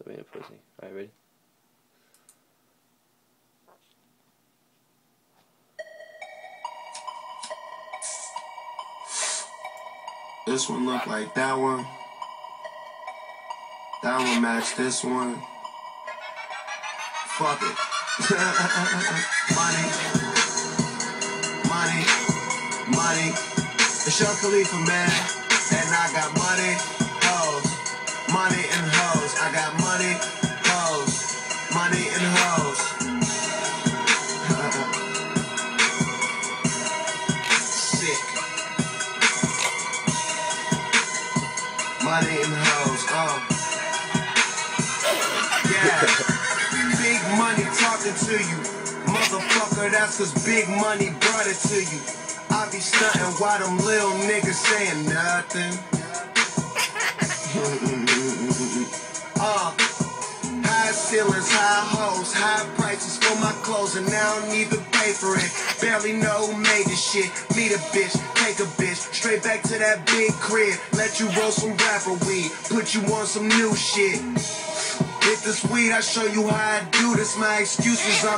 being a pussy. Alright, ready? This one look like that one. That one match this one. Fuck it. Money. Money. Money. It's Young Khalifa, man. And I got money, hoes. Money and hoes. I got money, hoes. Money and hoes. Sick. Money and hoes, yeah. Big money talking to you. Motherfucker, that's cause big money brought it to you. I be stunting while them little niggas saying nothing. High ceilings, high hoes, high prices for my clothes, and I don't need to pay for it. Barely know who made this shit. Meet a bitch, take a bitch, straight back to that big crib. Let you roll some rapper weed, put you on some new shit. Hit this weed, I show you how I do this. My excuses, I'm